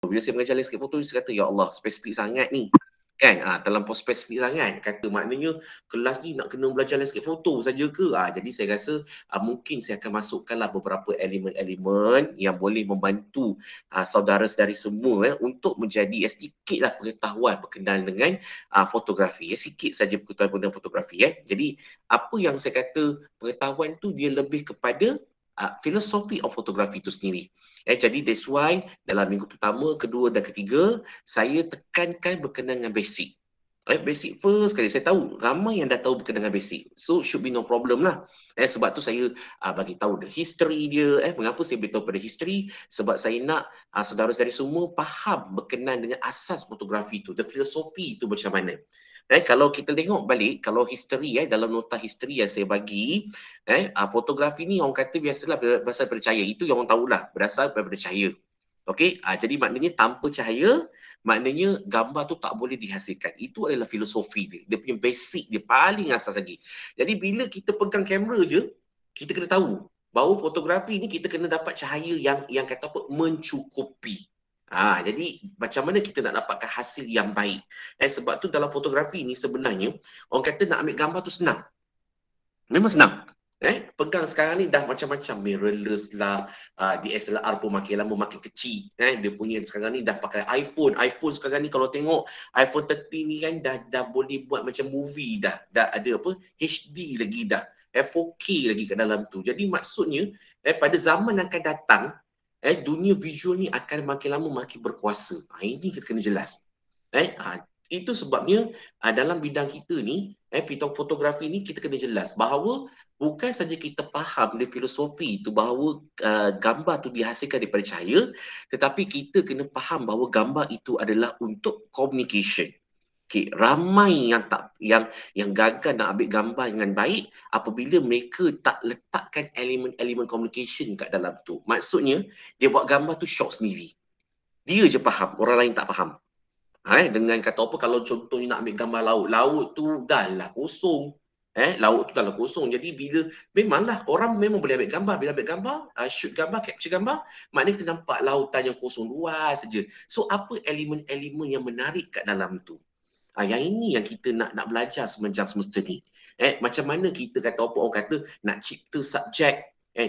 Bila saya mengajar landscape foto, saya kata, ya Allah, spesifik sangat ni. Kan? Terlampau spesifik sangat. Kata maknanya kelas ni nak kena belajar landscape foto saja ke? Jadi saya rasa mungkin saya akan masukkanlah beberapa elemen-elemen yang boleh membantu saudara-saudari semua untuk menjadi sedikitlah pengetahuan berkenaan dengan fotografi. Sikit saja pengetahuan tentang fotografi. Jadi apa yang saya kata pengetahuan tu dia lebih kepada filosofi of fotografi itu sendiri. Jadi that's why dalam minggu pertama, kedua dan ketiga saya tekankan berkenaan dengan basic. Basic first sekali. Saya tahu ramai yang dah tahu berkenaan dengan basic. So should be no problem lah. Sebab tu saya bagi tahu the history dia. Mengapa saya beritahu pada history? Sebab saya nak saudara-saudari semua faham berkenaan dengan asas fotografi tu, the filosofi tu macam mana. Kalau kita tengok balik, kalau history dalam nota history yang saya bagi, fotografi ni orang kata biasalah berasal daripada cahaya. Itu yang orang tahulah, berasal daripada cahaya. Okey, jadi maknanya tanpa cahaya, maknanya gambar tu tak boleh dihasilkan. Itu adalah filosofi dia. Dia punya basic dia paling asas lagi. Jadi bila kita pegang kamera je, kita kena tahu bahawa fotografi ni kita kena dapat cahaya yang kata apa, mencukupi. Jadi macam mana kita nak dapatkan hasil yang baik? Sebab tu dalam fotografi ni sebenarnya orang kata nak ambil gambar tu senang. Memang senang. Pegang sekarang ni dah macam-macam, mirrorless lah, DSLR pun makin lama makin kecil. Dia punya sekarang ni dah pakai iPhone sekarang ni kalau tengok iPhone 13 ni kan dah boleh buat macam movie dah ada apa HD lagi dah, 4K lagi kat dalam tu. Jadi maksudnya pada zaman akan datang dunia visual ni akan makin lama makin berkuasa. Ini kita kena jelas. Itu sebabnya dalam bidang kita ni, fotografi ni kita kena jelas bahawa bukan saja kita faham dia filosofi tu bahawa gambar tu dihasilkan daripada cahaya, tetapi kita kena faham bahawa gambar itu adalah untuk communication. Ramai yang gagal nak ambil gambar dengan baik apabila mereka tak letakkan elemen-elemen communication kat dalam tu. Maksudnya dia buat gambar tu shot sendiri. Dia je faham, orang lain tak faham. Dengan kata apa, kalau contohnya nak ambil gambar laut tu dah lah kosong. Laut tu dah lah kosong. Jadi bila memanglah orang memang boleh ambil gambar. Bila ambil gambar, shoot gambar, capture gambar, maknanya kita nampak lautan yang kosong luas saja. So apa elemen-elemen yang menarik kat dalam tu? Yang ini yang kita nak belajar semenjak semesta ni. Macam mana kita kata apa, orang kata nak cipta subjek,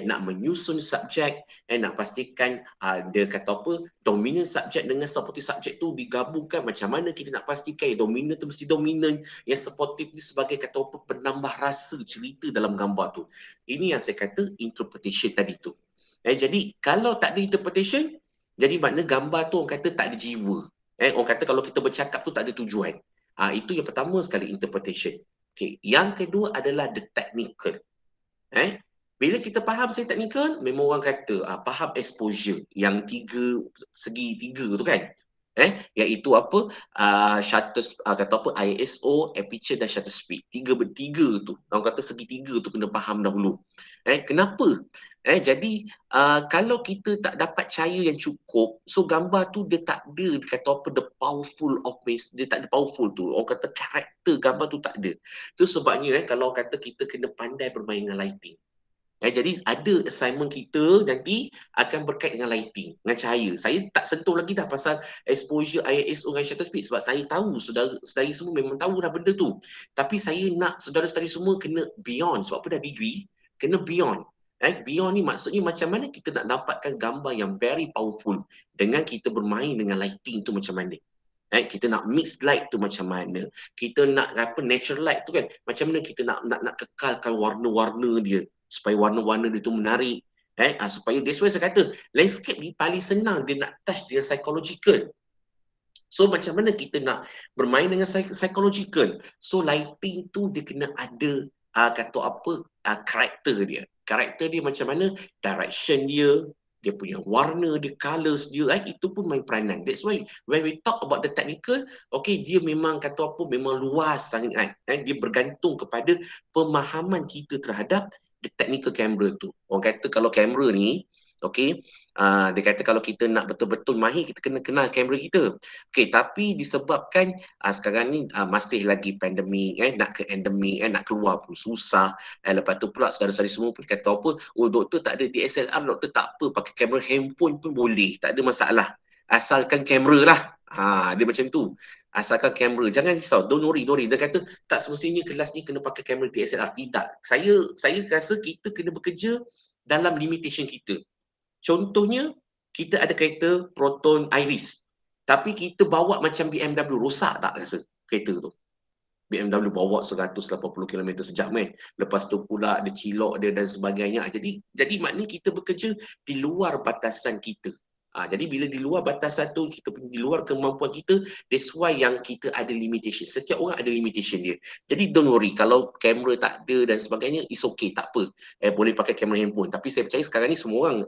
nak menyusun subjek, nak pastikan dia kata apa, dominan subjek dengan supportive subjek tu digabungkan. Macam mana kita nak pastikan dominan tu mesti dominan, yang supportive ni sebagai kata apa, penambah rasa cerita dalam gambar tu. Ini yang saya kata interpretation tadi tu. Jadi kalau tak ada interpretation, jadi makna gambar tu orang kata tak ada jiwa. Orang kata kalau kita bercakap tu tak ada tujuan. Itu yang pertama sekali, interpretation. Yang kedua adalah the technical. Bila kita faham saya technical, memang orang kata faham exposure yang segi tiga tu kan. Iaitu apa, shutter, kata apa, ISO, aperture dan shutter speed. Tiga tu. Orang kata segitiga tu kena faham dahulu. Kenapa? Jadi kalau kita tak dapat cahaya yang cukup, so gambar tu dia tak ada, dia kata apa, the powerful of face, dia tak ada powerful tu. Orang kata karakter gambar tu tak ada. Itu sebabnya kalau orang kata kita kena pandai bermain dengan lighting. Jadi ada assignment kita nanti akan berkait dengan lighting, dengan cahaya. Saya tak sentuh lagi dah pasal exposure, ISO dan shutter speed sebab saya tahu, saudara-saudari semua memang tahu dah benda tu. Tapi saya nak saudara-saudari semua kena beyond, sebab apa dah degree, kena beyond. Beyond ni maksudnya macam mana kita nak dapatkan gambar yang very powerful dengan kita bermain dengan lighting tu macam mana. Kita nak mix light tu macam mana, kita nak apa, natural light tu kan, macam mana kita nak kekalkan warna-warna dia supaya warna-warna dia tu menarik. Supaya that's why saya kata landscape ni paling senang dia nak touch dengan psychological. So macam mana kita nak bermain dengan psychological, so lighting tu dia kena ada kata apa, karakter dia. Karakter dia macam mana, direction dia, dia punya warna dia, colours dia, itu pun main peranan. That's why when we talk about the technical, dia memang kata apa, memang luas sangat. Dia bergantung kepada pemahaman kita terhadap the technical camera tu. Orang kata kalau kamera ni, dia kata kalau kita nak betul-betul mahir, kita kena kenal kamera kita. Tapi disebabkan sekarang ni masih lagi pandemik, nak ke endemik, nak keluar pun susah. Lepas tu pula saudara-saudari semua pun kata apa, doktor tak ada DSLR, doktor tak apa, pakai kamera handphone pun boleh, tak ada masalah. asalkan kamera lah. Dia macam tu. Asalkan kamera. Jangan risau. Don't worry. Dia kata tak semestinya kelas ni kena pakai kamera DSLR. Tidak. Saya rasa kita kena bekerja dalam limitation kita. Contohnya, kita ada kereta Proton Iris. Tapi kita bawa macam BMW. Rosak tak rasa kereta tu? BMW bawa 180 km sejam kan. Lepas tu pula ada cilok dia dan sebagainya. Jadi maknanya kita bekerja di luar batasan kita. Jadi bila di luar batasan tu, kita punya di luar kemampuan kita, that's why yang kita ada limitation. Setiap orang ada limitation dia. Jadi don't worry, kalau kamera tak ada dan sebagainya, it's okay, tak apa. Boleh pakai kamera handphone. Tapi saya percaya sekarang ni semua orang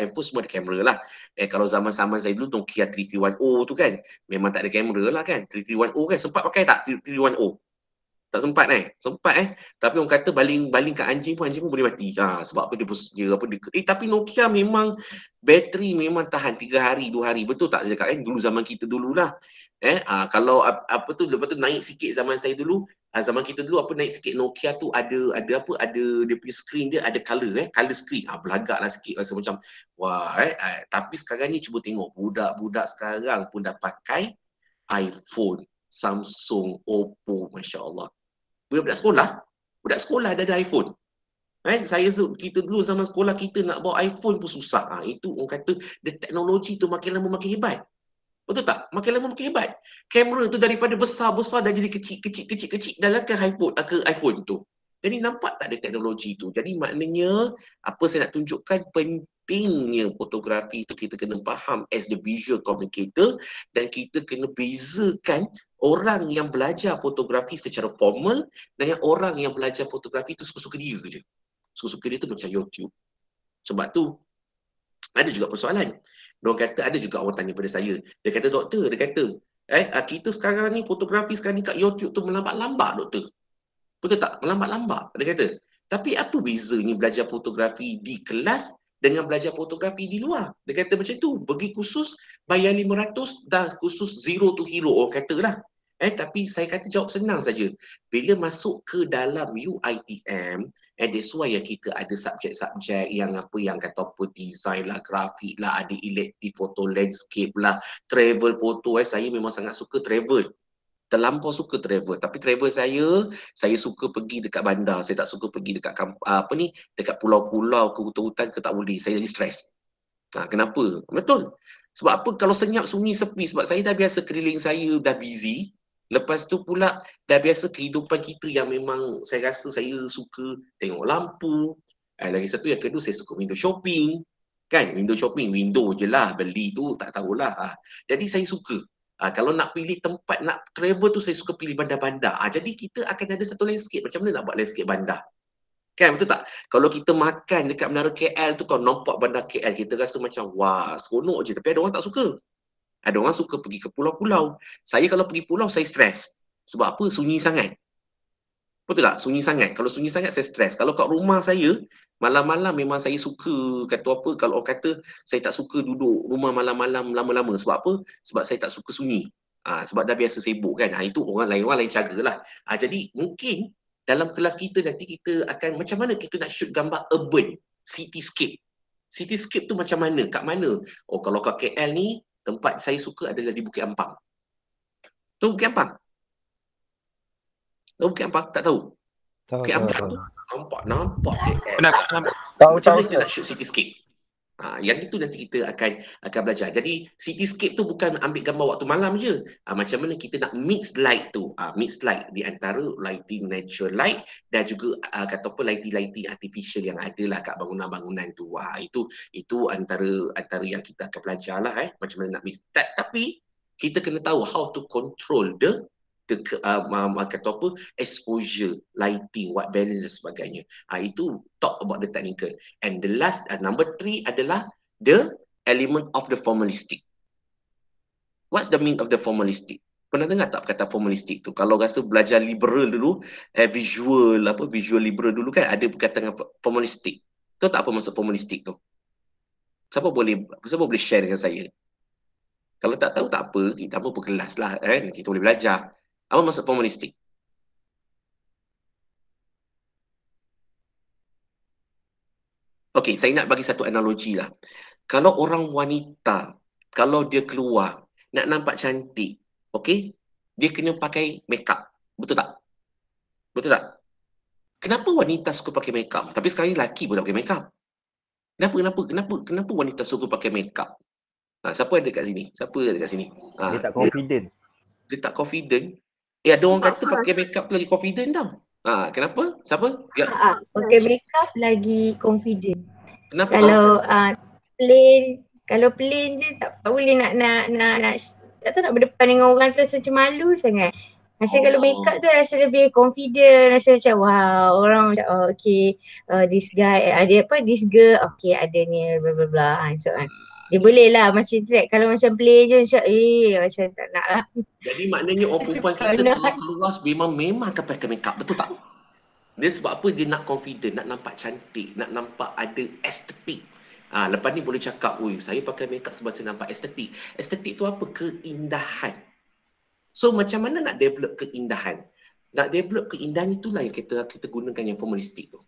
handphone semua ada kamera lah. Kalau zaman-zaman saya dulu Nokia 3310 tu kan, memang tak ada kamera lah kan. 3310 kan, sempat pakai tak 3310? Tak sempat sempat tapi orang kata baling kat anjing pun boleh mati. Sebab apa tapi Nokia memang bateri memang tahan 3 hari 2 hari, betul tak saya cakap kan, dulu zaman kita dululah. Kalau apa tu, lepas tu naik sikit zaman saya dulu, zaman kita dulu apa naik sikit Nokia tu ada dia punya screen dia ada color color screen. Belagaklah sikit rasa macam wah tapi sekarang ni cuba tengok budak-budak sekarang pun dah pakai iPhone, Samsung, Oppo, masya-Allah. Budak sekolah dah ada iPhone. Kita dulu zaman sekolah kita nak bawa iPhone pun susah. Itu orang kata teknologi tu makin lama makin hebat. Betul tak? Makin lama makin hebat. Kamera tu daripada besar-besar dah jadi kecil dalam ke iPhone tu. Jadi nampak tak ada teknologi tu. Jadi maknanya apa saya nak tunjukkan, pentingnya fotografi tu kita kena faham as the visual communicator, dan kita kena bezakan orang yang belajar fotografi secara formal dengan orang yang belajar fotografi tu suka-suka dia je. Suka-suka dia tu macam YouTube. Sebab tu ada juga persoalan. Diorang kata, ada juga orang tanya pada saya. Dia kata, doktor, kita sekarang ni, fotografi sekarang ni kat YouTube tu melambat-lambat, doktor. Betul tak? Melambat-lambat, dia kata. Tapi apa bezanya belajar fotografi di kelas dengan belajar fotografi di luar? Dia kata macam tu. Pergi kursus, bayar 500, dah kursus zero to hero, orang kata lah. Tapi saya kata jawab senang saja. Bila masuk ke dalam UiTM, that's why yang kita ada subjek-subjek yang apa yang kata apa, design lah, grafik lah, ada elective foto, landscape lah, travel foto. Saya memang sangat suka travel. Terlampau suka travel. Tapi travel saya suka pergi dekat bandar. Saya tak suka pergi dekat dekat pulau-pulau ke hutan-hutan ke, tak boleh. Saya jadi stres. Kenapa? Betul. Sebab apa? Kalau senyap, sunyi, sepi. Sebab saya dah biasa keliling saya dah busy. Lepas tu pula dah biasa kehidupan kita yang memang saya rasa saya suka tengok lampu. Lagi satu yang kedua, saya suka window shopping. Kan? Window shopping, window je lah. Beli tu tak tahulah. Jadi saya suka. Kalau nak pilih tempat nak travel tu, saya suka pilih bandar-bandar. Jadi kita akan ada satu landscape. Macam mana nak buat landscape bandar? Kan, betul tak? Kalau kita makan dekat Menara KL tu, kalau nampak bandar KL, kita rasa macam wah, seronok je. Tapi ada orang tak suka. Ada orang suka pergi ke pulau-pulau. Saya kalau pergi pulau, saya stres. Sebab apa? Sunyi sangat. Betul tak? Sunyi sangat. Kalau sunyi sangat, saya stres. Kalau kat rumah saya, malam-malam memang saya suka, kata apa, kalau orang kata saya tak suka duduk rumah malam-malam lama-lama. Sebab apa? Sebab saya tak suka sunyi. Sebab dah biasa sibuk kan. Itu orang lain cara lah. Jadi mungkin dalam kelas kita nanti kita akan macam mana kita nak shoot gambar urban, cityscape. Cityscape tu macam mana? Kat mana? Kalau kat KL ni, tempat saya suka adalah di Bukit Ampang. Tu Bukit Ampang? Tahu Bukit Ampang? Tak tahu? Bukit Ampang tu nampak KL. Macam mana kita nak shoot cityscape? Yang itu nanti kita akan belajar. Jadi cityscape tu bukan ambil gambar waktu malam je. Macam mana kita nak mix light tu. Mix light di antara lighting natural light dan juga kata apa, lighting artificial yang ada lah kat bangunan-bangunan tu. Itu antara yang kita akan belajar lah macam mana nak mix. Tapi kita kena tahu how to control the kata apa, exposure, lighting, what balance dan sebagainya. Itu talk about the technical. And the last, number 3 adalah the element of the formalistic. What's the meaning of the formalistic? Pernah dengar tak kata formalistic tu? Kalau rasa belajar liberal dulu, visual liberal dulu kan, ada perkataan formalistic. Tahu tak apa maksud formalistic tu? Siapa boleh share dengan saya? Kalau tak tahu tak apa, kita apa berkelas lah kan, kita boleh belajar. Apa maksud formalistic? Okey, saya nak bagi satu analogi lah. Kalau orang wanita kalau dia keluar nak nampak cantik, okey, dia kena pakai makeup. Betul tak? Betul tak? Kenapa wanita suka pakai makeup? Tapi sekarang ni lelaki pun nak pakai makeup. Kenapa wanita suka pakai makeup? Siapa ada kat sini? Siapa ada kat sini? Dia tak confident. Dia tak confident. Ada orang kata pakai makeup lagi confident tau. Kenapa? Siapa? Ya. Pakai makeup lagi confident. Kenapa? Kalau plain je tak boleh nak tak tahu nak berdepan dengan orang tu, rasa macam malu sangat. Rasa kalau makeup tu rasa lebih confident, rasa macam wow, orang macam okay, this guy, this girl, okay ada ni bla bla bla. So dia boleh lah macam track. Kalau macam plain je macam tak nak lah. Jadi maknanya orang perempuan kita kalau keluar memang akan pakai makeup, betul tak? Dia sebab apa? Dia nak confident, nak nampak cantik, nak nampak ada estetik. Lepas ni boleh cakap, saya pakai makeup sebab saya nampak estetik. Estetik tu apa? Keindahan. So macam mana nak develop keindahan? Nak develop keindahan itulah yang kita gunakan yang formalistik tu.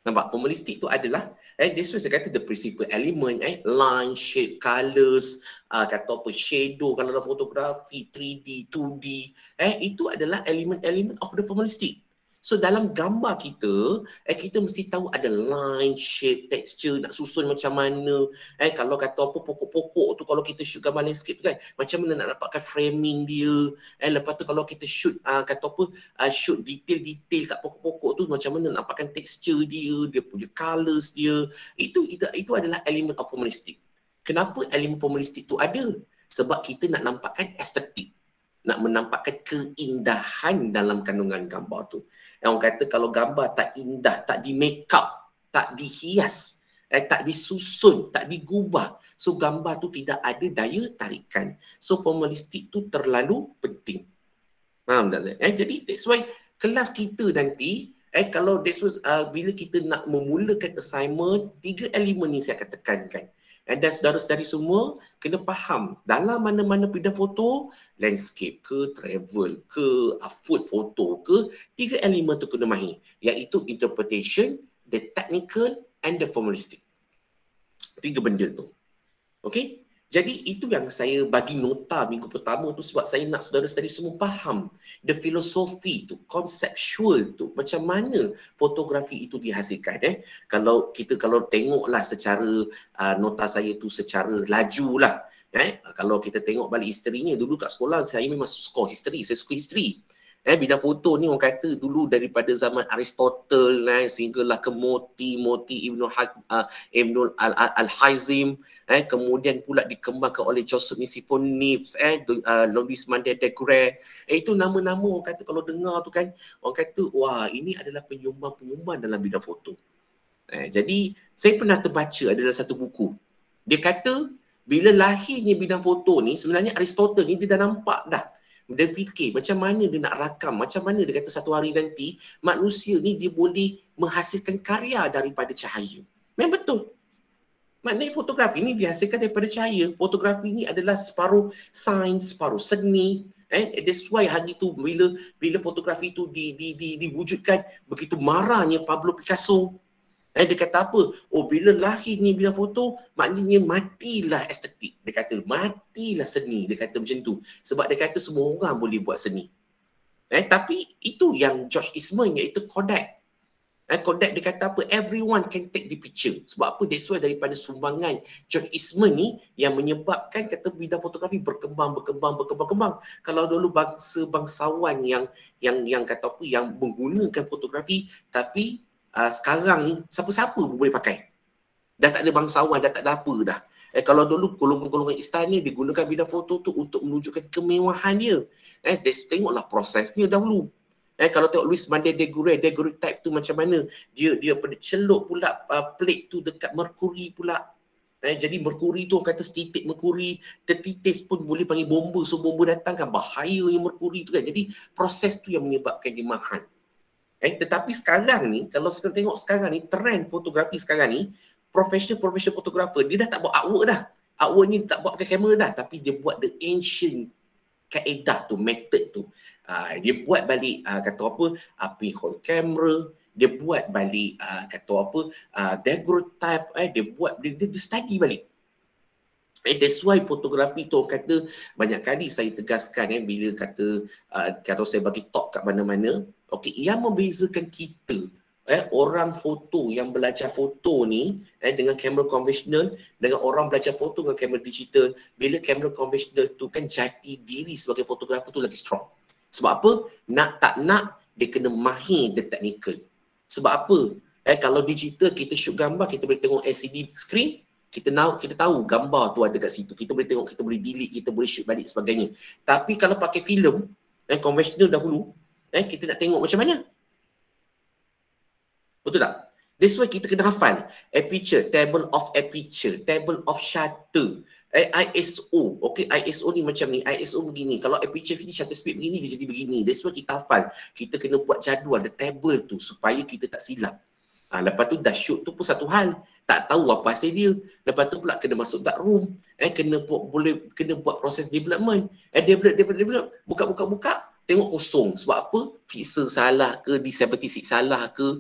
Nampak? Formalistik tu adalah, this was kata the principal element, line, shape, colours, kata apa, shadow kalau dalam fotografi, 3D, 2D, itu adalah elemen-elemen of the formalistik. So dalam gambar kita, kita mesti tahu ada line, shape, texture, nak susun macam mana. Kalau kata apa pokok-pokok tu, kalau kita shoot gambar landscape tu kan, macam mana nak dapatkan framing dia. Lepas tu kalau kita shoot, kata apa, shoot detail-detail kat pokok-pokok tu, macam mana nak dapatkan texture dia, dia punya colours dia. Itu adalah elemen of formalistik. Kenapa elemen formalistik tu ada? Sebab kita nak nampakkan estetik, nak menampakkan keindahan dalam kandungan gambar tu. Orang kata kalau gambar tak indah, tak di make up, tak dihias, tak disusun, tak digubah, so gambar tu tidak ada daya tarikan. So formalistik tu terlalu penting. Faham tak Zaid? Jadi that's why kelas kita nanti, kalau bila kita nak memulakan assignment, 3 elemen ni saya akan tekankan. Dan saudara-saudari semua kena faham dalam mana-mana bidang foto, landscape ke, travel ke, food foto ke, 3 elemen tu kena mahir, iaitu interpretation, the technical and the formalistic. 3 benda tu. Okey? Jadi itu yang saya bagi nota minggu pertama tu sebab saya nak saudara-saudari semua faham the filosofi tu, conceptual tu, macam mana fotografi itu dihasilkan. Kalau tengoklah secara nota saya tu secara laju lah. Kalau kita tengok balik historinya, dulu kat sekolah saya memang suka history, saya suka history. Bidang foto ni orang kata dulu daripada zaman Aristotle sehinggalah ke Moti Ibn Al-Hazim, kemudian pula dikembangkan oleh Joseph Nisifon Nips, Louis Mandel de Grey. Itu nama-nama orang kata kalau dengar tu kan, orang kata wah ini adalah penyumbang-penyumbang dalam bidang foto. Jadi saya pernah terbaca adalah satu buku. Dia kata bila lahirnya bidang foto ni, sebenarnya Aristotle ni dia dah nampak dah. Dia fikir macam mana dia nak rakam, macam mana dia kata satu hari nanti manusia ni dia boleh menghasilkan karya daripada cahaya. Memang betul. Maknanya fotografi ni dihasilkan daripada cahaya. Fotografi ni adalah separuh sains, separuh seni. That's why hari tu bila fotografi tu diwujudkan, begitu marahnya Pablo Picasso. Dia kata apa? Bila lahir ni bidang foto, maknanya matilah estetik. Dia kata matilah seni. Dia kata macam tu. Sebab dia kata semua orang boleh buat seni. Tapi itu yang George Eastman, iaitu Kodak. Kodak dia kata apa? Everyone can take the picture. Sebab apa? That's why daripada sumbangan George Eastman ni yang menyebabkan kata bidang fotografi berkembang. Kalau dulu bangsawan yang kata apa? Yang menggunakan fotografi, tapi sekarang ni siapa-siapa pun boleh pakai. Dah tak ada bangsawan, dah tak ada apa dah. Kalau dulu golongan-golongan istana digunakan bidang foto tu untuk menunjukkan kemewahannya. Tengoklah prosesnya dahulu. Kalau tengok Louis Mandel de Grey type tu macam mana dia pada celup pula plate tu dekat merkuri pula. Jadi merkuri tu orang kata setitik merkuri tertitis pun boleh panggil bomba, so bomba datang kan bahayanya merkuri tu kan. Jadi proses tu yang menyebabkan dia mahal. Tetapi sekarang ni, kalau kita tengok sekarang ni, trend fotografi sekarang ni, professional fotografer, dia dah tak buat artwork dah. Artwork ni tak buat pakai kamera dah, tapi dia buat the ancient kaedah tu, method tu. Dia buat balik, kata apa, pinhole camera, dia buat balik, kata apa, daguerreotype, dia study balik. That's why fotografi tu kata banyak kali saya tegaskan bila kata kalau saya bagi talk kat mana-mana, okey, yang membezakan kita orang foto yang belajar foto ni dengan kamera konvensional dengan orang belajar foto dengan kamera digital, bila kamera konvensional tu kan jati diri sebagai fotografer tu lagi strong. Sebab apa? Nak tak nak dia kena mahir the technical. Sebab apa? Kalau digital kita shoot gambar, kita boleh tengok LCD screen, kita tahu gambar tu ada kat situ, kita boleh tengok, kita boleh delete, kita boleh shoot balik sebagainya. Tapi kalau pakai filem konvensional dahulu, kita nak tengok macam mana? Betul tak? That's why kita kena hafal aperture, table of aperture, table of shutter, ISO. Okay, ISO ni macam ni, ISO begini. Kalau aperture ni shutter speed begini, dia jadi begini. That's why kita hafal. Kita kena buat jadual, the table tu supaya kita tak silap. Lepas tu dah shoot tu pun satu hal, tak tahu apa hasil dia. Lepas tu pula kena masuk dark room, kena buat proses development. Develop, buka, tengok kosong. Sebab apa? Fixer salah ke, D76 salah ke,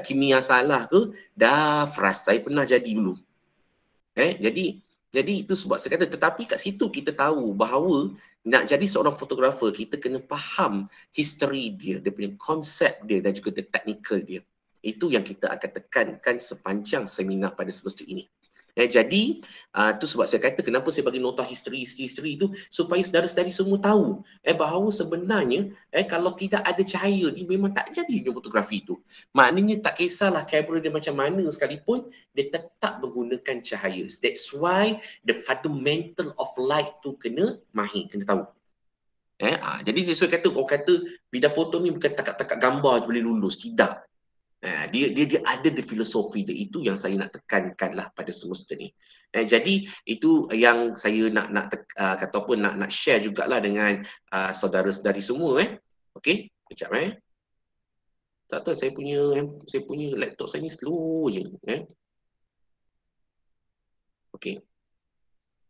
kimia salah ke, dah frust. Saya pernah jadi dulu. Jadi itu sebab saya kata, tetapi kat situ kita tahu bahawa nak jadi seorang fotografer, kita kena faham history dia, dia punya konsep dia dan juga the technical dia. Itu yang kita akan tekankan sepanjang seminar pada semester ini. Jadi, tu sebab saya kata kenapa saya bagi nota history itu supaya saudara-saudari semua tahu bahawa sebenarnya kalau tidak ada cahaya ni memang tak jadi fotografi tu. Maknanya tak kisahlah kamera dia macam mana sekalipun, dia tetap menggunakan cahaya. That's why the fundamental of light tu kena mahir, kena tahu. Jadi sesuai kata, orang kata bidang foto ni bukan takat-takat gambar boleh lulus, tidak. Dia ada the filosofi dia. Itu yang saya nak tekankan lah pada semester ni. Jadi itu yang saya nak kata apa, nak share jugalah dengan saudara-saudari semua. Okey, kejap tak tahu saya punya laptop saya ni slow je. Okey.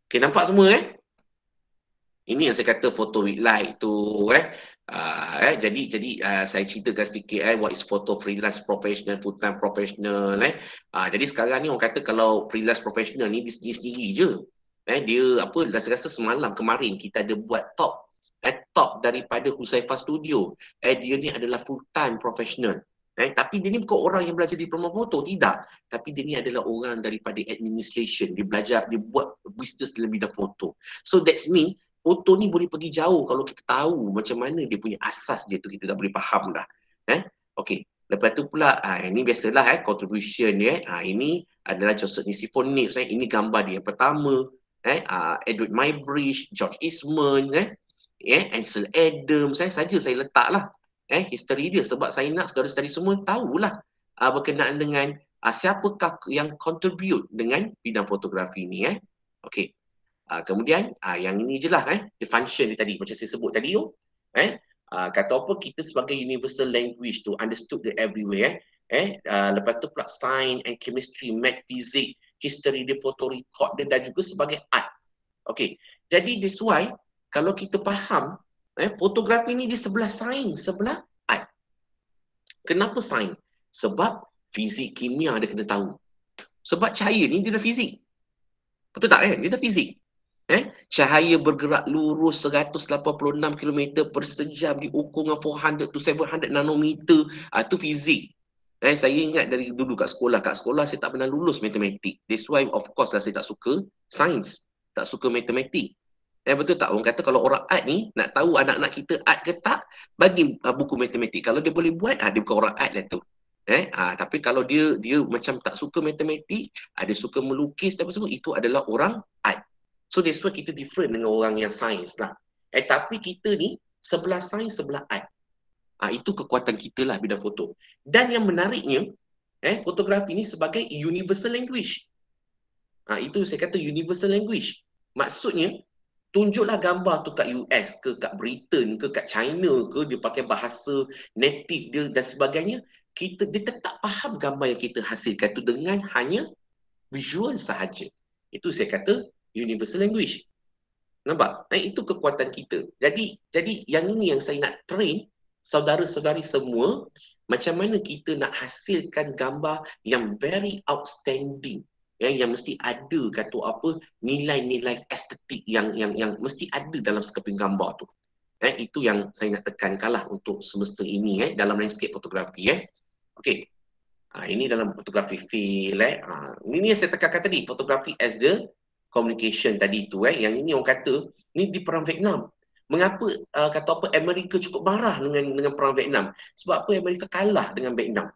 Okey, nampak semua Ini yang saya kata photo with light tu jadi saya ceritakan sedikit what is photo freelance professional, full time professional jadi sekarang ni orang kata kalau freelance professional ni dia sendiri je. Dia apa, rasa-rasa semalam kemarin kita ada buat top daripada Huzaifah Studio. Dia ni adalah full time professional. Tapi dia ni bukan orang yang belajar diploma foto, tidak. Tapi dia ni adalah orang daripada administration. Dia belajar, dia buat bisnes dalam bidang foto. So that's mean foto ni boleh pergi jauh kalau kita tahu macam mana dia punya asas dia tu, kita dah boleh faham dah. Okey. Lepas tu pula ini biasalah contribution dia. Ini adalah Joseph Nisifonics. Ini gambar dia yang pertama. Edward Muybridge, George Eastman, Ansel Adams. Saja saya letaklah history dia sebab saya nak saudara-saudari semua tahulah berkenaan dengan siapakah yang contribute dengan bidang fotografi ni. Okey. Kemudian yang ini je lah the function dia tadi macam saya sebut tadi tu kata apa, kita sebagai universal language tu understood everywhere. Lepas tu pula science and chemistry, math, physics, history dia, photo record dia dan juga sebagai art. Okey, jadi that's why kalau kita faham fotografi ni di sebelah sains, sebelah art. Kenapa sains? Sebab fizik, kimia dia kena tahu. Sebab cahaya ni dia dah fizik. Betul tak Dia dah fizik. Cahaya bergerak lurus 186 km per sejam diukur dengan 400 to 700 nanometer. Itu fizik. Saya ingat dari dulu kat sekolah. Kat sekolah saya tak pernah lulus matematik. That's why of course lah saya tak suka sains. Tak suka matematik. Betul tak? Orang kata kalau orang art ni nak tahu anak-anak kita art ke tak, bagi buku matematik. Kalau dia boleh buat, dia bukan orang art lah tu. Tapi kalau dia macam tak suka matematik, dia suka melukis dan semua, itu adalah orang art. So that's why kita different dengan orang yang sains lah. Tapi kita ni sebelah sains, sebelah art. Itu kekuatan kita lah bidang foto. Dan yang menariknya, fotografi ni sebagai universal language. Itu saya kata universal language. Maksudnya, tunjuklah gambar tu kat US ke, kat Britain ke, kat China ke, dia pakai bahasa native dia dan sebagainya, dia tetap faham gambar yang kita hasilkan tu dengan hanya visual sahaja. Itu saya kata universal language. Nampak? Itu kekuatan kita. Jadi yang ini yang saya nak train saudara-saudari semua, macam mana kita nak hasilkan gambar yang very outstanding. yang mesti ada kata apa nilai-nilai estetik yang mesti ada dalam sekeping gambar tu. Itu yang saya nak tekankanlah untuk semesta ini dalam landscape fotografi. Okey. Ini dalam fotografi field. Ini yang saya tekankan tadi, fotografi as the communication tadi tu. Yang ini orang kata ni di perang Vietnam. Mengapa kata apa Amerika cukup marah dengan perang Vietnam? Sebab apa Amerika kalah dengan Vietnam.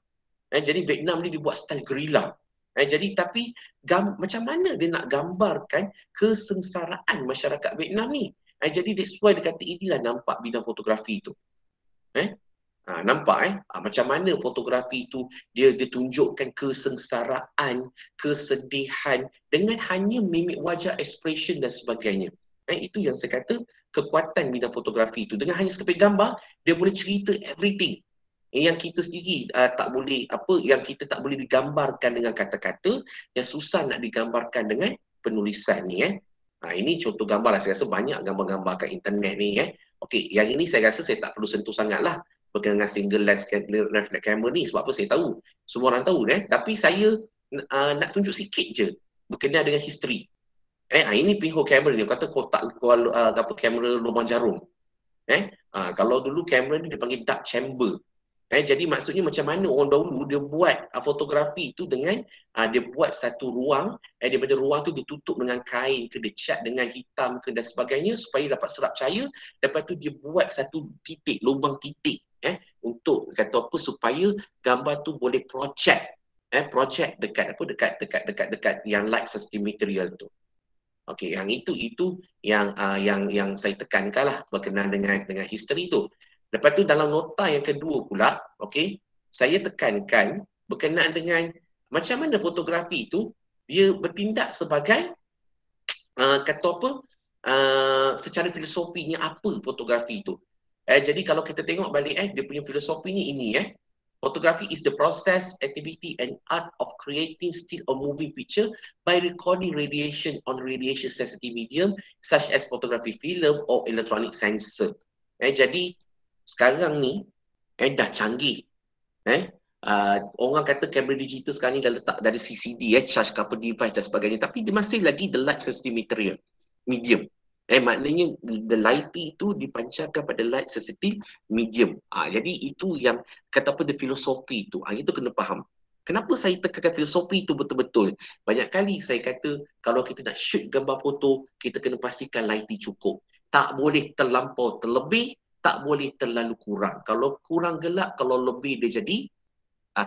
Jadi Vietnam ni dibuat style gerila. Jadi tapi macam mana dia nak gambarkan kesengsaraan masyarakat Vietnam ni? Jadi that's why dia kata inilah nampak bidang fotografi tu. Nampak macam mana fotografi tu dia tunjukkan kesengsaraan, kesedihan dengan hanya mimik wajah, expression dan sebagainya. Itu yang saya kata kekuatan bidang fotografi itu. Dengan hanya sekeping gambar, dia boleh cerita everything. Yang kita sendiri tak boleh, yang kita tak boleh digambarkan dengan kata-kata, yang susah nak digambarkan dengan penulisan ni. Ini contoh gambar lah. Saya rasa banyak gambar-gambar kat internet ni. Okey, yang ini saya rasa saya tak perlu sentuh sangat lah berkenaan dengan single lens reflex camera ni. Sebab apa saya tahu, semua orang tahu. Tapi saya nak tunjuk sikit je berkenaan dengan history. Ini pinhole kamera ni, kata kotak kamera lubang jarum. Kalau dulu kamera ni dipanggil dark chamber. Jadi maksudnya macam mana orang dahulu dia buat fotografi tu dengan dia buat satu ruang, daripada ruang tu ditutup dengan kain ke, dia cat dengan hitam ke dan sebagainya supaya dapat serap cahaya. Lepas tu dia buat satu titik, lubang titik untuk kata apa supaya gambar tu boleh project dekat yang light sensitive material tu. Okey, yang itu yang saya tekankan lah berkenaan dengan history tu. Lepas tu dalam nota yang kedua pula, okey, saya tekankan berkenaan dengan macam mana fotografi tu dia bertindak sebagai kata apa secara filosofinya apa fotografi tu. Jadi kalau kita tengok balik dia punya filosofinya ini photography is the process, activity and art of creating still or moving picture by recording radiation on radiation sensitive medium such as photography film or electronic sensor. Jadi sekarang ni dah canggih. Orang kata kamera digital sekarang ni dah letak dari CCD, charge couple device dan sebagainya, tapi dia masih lagi the light sensitive material medium. Maknanya the lighting itu dipancarkan pada light sensitive medium. Jadi itu yang kata apa the filosofi itu. Itu kena faham. Kenapa saya tekankan filosofi itu betul-betul? Banyak kali saya kata kalau kita nak shoot gambar foto, kita kena pastikan lighting cukup. Tak boleh terlampau terlebih, tak boleh terlalu kurang. Kalau kurang gelap, kalau lebih dia jadi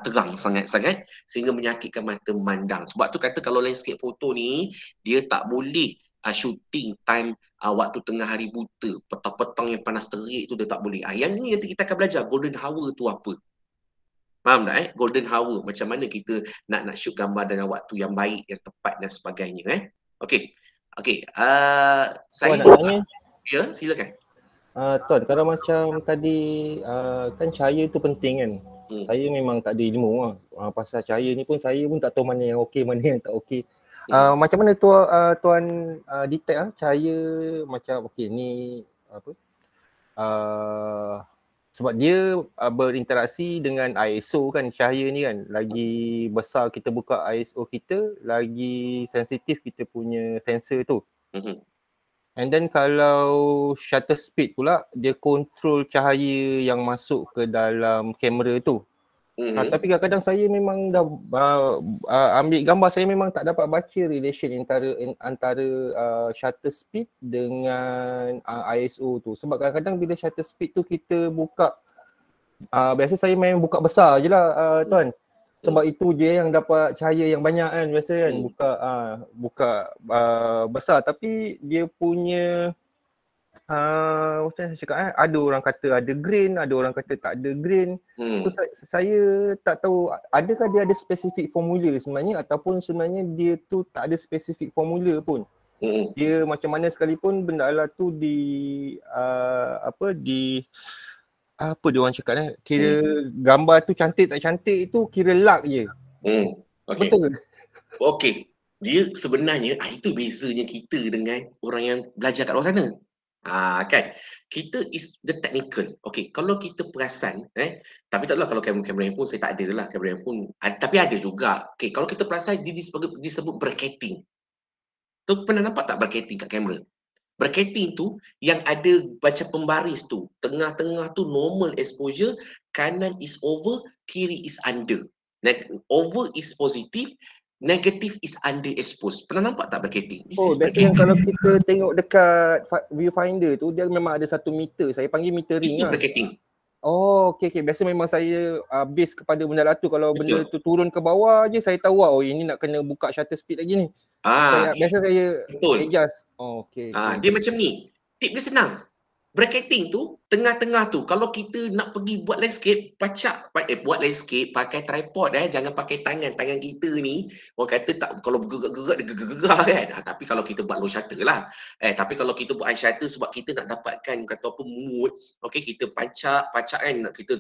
terang sangat-sangat sehingga menyakitkan mata memandang. Sebab tu kata kalau landscape foto ni dia tak boleh shooting time waktu tengah hari buta, petang-petang yang panas terik tu dia tak boleh. Yang ni nanti kita akan belajar golden hour tu apa. Faham tak golden hour, macam mana kita nak shoot gambar dengan waktu yang baik, yang tepat dan sebagainya. Okey. Saya nak tanya. Ya, silakan. Tuan, kalau macam tadi kan cahaya tu penting kan. Saya memang tak ada ilmu lah. Pasal cahaya ni pun saya pun tak tahu mana yang okey, mana yang tak okey. Macam mana tuan detect cahaya macam okey ni apa? Sebab dia berinteraksi dengan ISO kan, cahaya ni kan. Lagi besar kita buka ISO kita, lagi sensitif kita punya sensor tu. And then kalau shutter speed pula, dia control cahaya yang masuk ke dalam kamera tu. Tapi kadang-kadang saya memang dah ambil gambar, saya memang tak dapat baca relation antara shutter speed dengan ISO tu. Sebab kadang-kadang bila shutter speed tu kita buka, biasa saya main buka besar je lah tuan. Sebab itu je yang dapat cahaya yang banyak kan biasa kan, buka besar. Tapi dia punya macam saya cakap ada orang kata ada grain, ada orang kata tak ada grain. So saya tak tahu adakah dia ada spesifik formula sebenarnya ataupun sebenarnya dia tu tak ada spesifik formula pun. Dia macam mana sekalipun benda alat tu apa dia orang cakap kira gambar tu cantik tak cantik tu kira luck je. Okay. Betul ke? Okey. Dia sebenarnya itu bezanya kita dengan orang yang belajar kat luar sana. Kan, kita is the technical. Okay, kalau kita perasan, tapi taklah kalau kamera handphone saya tak ada lah, kamera handphone, tapi ada juga. Okay, kalau kita perasan dia disebut bracketing. Tu pernah nampak tak bracketing kat kamera? Bracketing tu yang ada macam pembaris tu, tengah-tengah tu normal exposure, kanan is over, kiri is under. Over is positive, negative is underexposed. Pernah nampak tak bracketing? Biasanya kalau kita tengok dekat viewfinder tu, dia memang ada 1 meter. Saya panggil metering lah. Itu bracketing. Okay. Biasa memang saya base kepada benda lah tu. Kalau benda tu turun ke bawah je, saya tahu ini nak kena buka shutter speed lagi ni. Biasa saya adjust. Okay. Dia macam ni. Tip dia senang. Bracketing tu, tengah-tengah tu, kalau kita nak pergi buat landscape, buat landscape pakai tripod, jangan pakai tangan kita ni. Orang kata tak, kalau bergerak-gerak dia gegar kan. Tapi kalau kita buat low shutter lah. Tapi kalau kita buat high shutter sebab kita nak dapatkan kata apa mood, okey, kita pacak kan, kita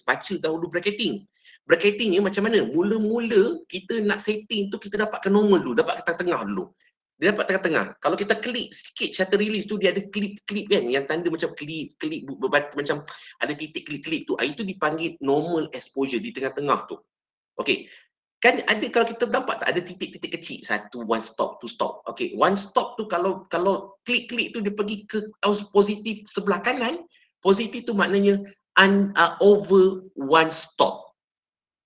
baca dahulu bracketing. Bracketing ni macam mana? Mula-mula kita nak setting tu, kita dapatkan normal dulu, dapat tengah-tengah dulu. Dia dapat tengah-tengah. Kalau kita klik sikit shutter release tu, dia ada klip-klip kan, yang tanda macam klip macam ada titik klip-klip tu. Itu dipanggil normal exposure di tengah-tengah tu. Okey. Kan ada, kalau kita nampak tak ada titik-titik kecil, satu, one stop, two stop. Okey, one stop tu kalau klik-klik tu dia pergi ke positif sebelah kanan, positif tu maknanya over one stop.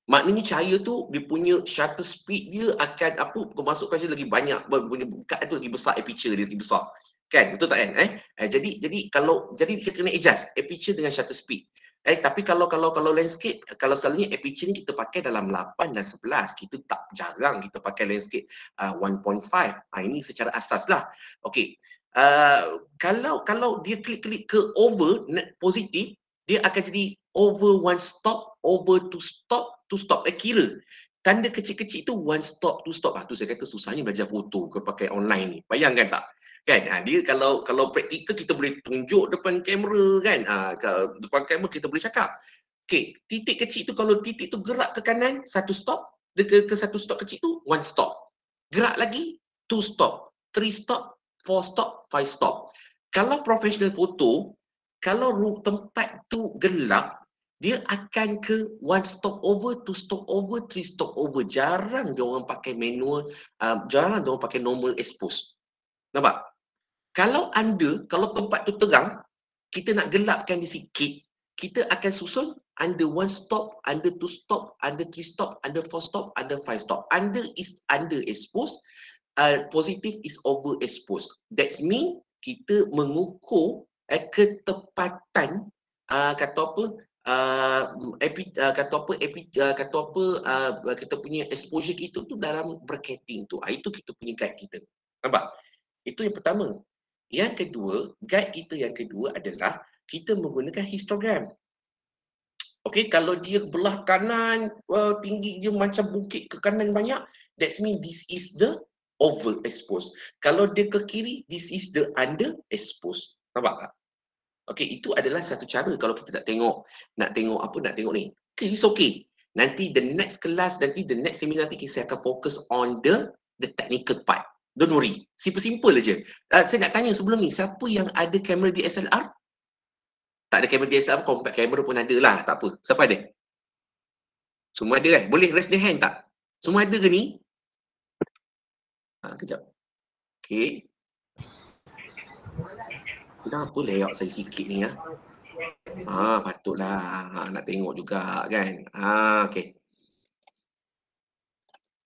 Maknanya cahaya tu, dia punya shutter speed dia akan kemasukan dia lagi banyak, punya bukaan tu lagi besar, aperture dia lagi besar. Kan, betul tak kan? Jadi kita kena adjust aperture dengan shutter speed. Tapi kalau landscape, kalau selalunya aperture ni kita pakai dalam 8 dan 11. Kita tak jarang kita pakai landscape 1.5. Ini secara asas lah. Okey. Kalau dia klik-klik ke over positif, dia akan jadi over one stop, over two stop, two stop. Kira tanda kecil-kecil tu one stop, two stop. Tu saya kata susahnya belajar foto ke pakai online ni. Bayangkan tak? Kan? Dia kalau praktikal kita boleh tunjuk depan kamera kan. Depan kamera kita boleh cakap. Okey, titik kecil tu, kalau titik tu gerak ke kanan, satu stop, ke satu stop kecil tu, one stop. Gerak lagi, two stop, three stop, four stop, five stop. Kalau professional foto, kalau tempat tu gelap, dia akan ke one stop over, two stop over, three stop over. Jarang dia orang pakai manual, jarang dia orang pakai normal expose. Nampak? Kalau tempat tu terang, kita nak gelapkan dia sikit, kita akan susun under one stop, under two stop, under three stop, under four stop, under five stop. Under is under exposed, positive is over exposed. That means kita mengukur ketepatan kita punya exposure kita tu dalam bracketing tu. Itu kita punya guide kita. Nampak? Itu yang pertama. Yang kedua, guide kita yang kedua adalah kita menggunakan histogram. Okey, kalau dia belah kanan tinggi dia macam bukit ke kanan banyak, that means this is the overexposed. Kalau dia ke kiri, this is the underexposed. Nampak tak? Okey, itu adalah satu cara kalau kita nak tengok ni. Okay, it's okay. Nanti the next class, nanti the next seminar nanti saya akan fokus on the technical part. Don't worry. Simple aja. Saya nak tanya sebelum ni, siapa yang ada kamera DSLR? Tak ada kamera DSLR, compact kamera pun ada lah. Tak apa. Siapa ada? Semua ada kan? Boleh raise the hand tak? Semua ada ke ni? Kejap. Okay. Kenapa layout saya sikit ni ya? Patutlah. Nak tengok juga kan. Okey.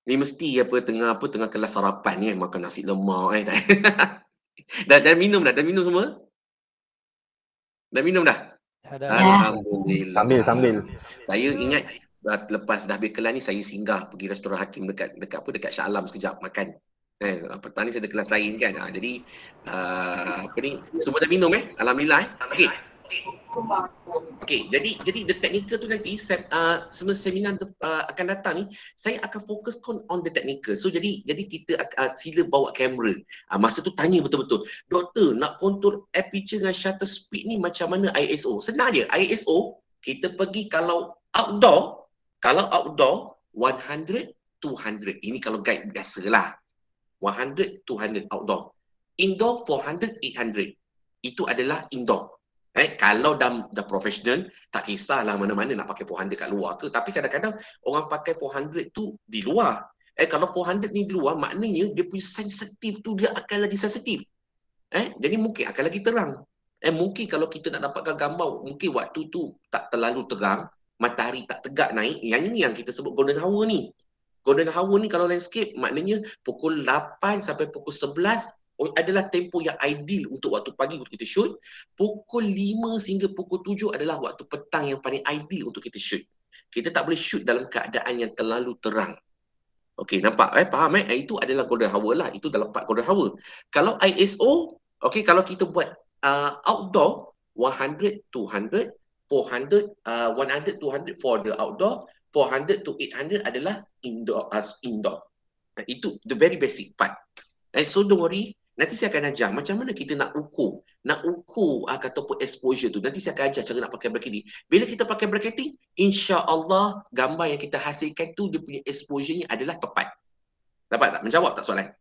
Ni mesti tengah kelas sarapan ni makan nasi lemak Dah minum dah? Dah minum semua? Dah minum dah? Alhamdulillah. Sambil. Saya ingat lepas dah habis kelas ni saya singgah pergi restoran Hakim dekat Shah Alam sekejap makan. Petang ni saya ada kelas lain kan. Jadi semua dah minum Alhamdulillah Okey, jadi the technical tu nanti semasa seminar akan datang ni saya akan fokus on the technical. So jadi kita sila bawa kamera. Masa tu tanya betul-betul, doktor nak control aperture dengan shutter speed ni macam mana ISO? Senang je. ISO kita pergi kalau outdoor 100 200. Ini kalau guide biasalah. 100 200 outdoor. Indoor 400 800. itu adalah indoor. Kalau dah profesional, tak kisahlah mana-mana nak pakai 400 kat luar ke. Tapi kadang-kadang orang pakai 400 tu di luar. Kalau 400 ni di luar, maknanya dia punya sensitif tu dia akan lagi sensitif. Jadi mungkin akan lagi terang. Mungkin kalau kita nak dapatkan gambar, mungkin waktu tu tak terlalu terang, matahari tak tegak naik. Yang ini yang kita sebut golden hour ni. Golden hour ni kalau landscape, maknanya pukul 8 sampai pukul 11 adalah tempoh yang ideal untuk waktu pagi untuk kita shoot. Pukul 5 sehingga pukul 7 adalah waktu petang yang paling ideal untuk kita shoot. Kita tak boleh shoot dalam keadaan yang terlalu terang. Okey, nampak? Faham? Itu adalah golden hour lah. Itu dalam part golden hour. Kalau ISO, kalau kita buat outdoor, 100, 200, 400, 100, 200 for the outdoor, 400 to 800 adalah indoor. Itu the very basic part. So don't worry, nanti saya akan ajar macam mana kita nak ukur ataupun exposure tu. Nanti saya akan ajar cara nak pakai bracketing. Bila kita pakai bracketing, insya-Allah gambar yang kita hasilkan tu dia punya exposure-nya adalah tepat. Dapat tak? Menjawab tak soalan?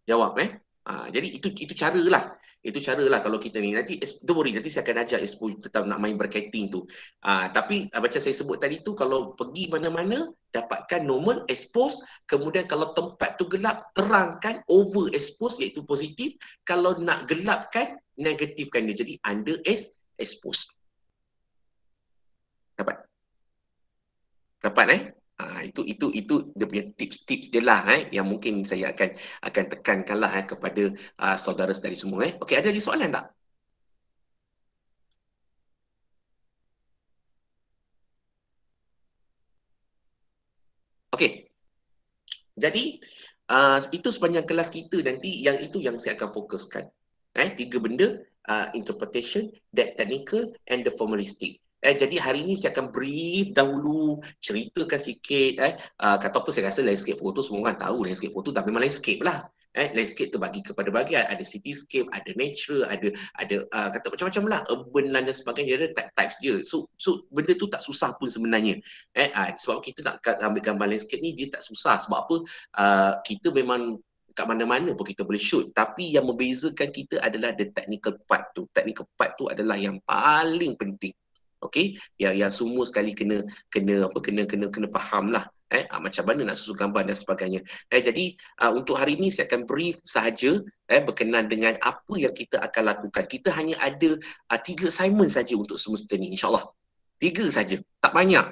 Jawab jadi itu caralah. Itu caralah kalau kita ni. Nanti don't worry, nanti saya akan ajar exposure tetap nak main bracketing tu. Tapi macam saya sebut tadi tu, kalau pergi mana-mana dapatkan normal expose, kemudian kalau tempat tu gelap terangkan over expose iaitu positif, kalau nak gelapkan negatifkan dia jadi under expose. Dapat itu dia punya tips-tips dia lah yang mungkin saya akan tekankanlah kepada saudara-saudari semua. Okey, ada lagi soalan tak? Okey. Jadi itu sepanjang kelas kita nanti yang saya akan fokuskan. 3 benda, interpretation, that technical and the formalistic. Jadi hari ini saya akan brief dahulu, ceritakan sikit kata apa, saya rasa landscape photo semua orang tahu landscape photo, tapi memang landscape lah. Landscape terbagi kepada bahagian, ada cityscape, ada natural, ada kata macam-macam lah, urban land dan sebagainya, ada types dia. So benda tu tak susah pun sebenarnya. Sebab kita nak ambil gambar landscape ni dia tak susah. Sebab apa? Kita memang kat mana-mana pun kita boleh shoot, tapi yang membezakan kita adalah the technical part tu. Technical part tu adalah yang paling penting. Okey, yang semua sekali kena faham lah macam mana nak susun gambar dan sebagainya. Jadi untuk hari ini saya akan brief sahaja berkenaan dengan apa yang kita akan lakukan. Kita hanya ada 3 assignment saja untuk semester ni, insya-Allah. 3 saja, tak banyak.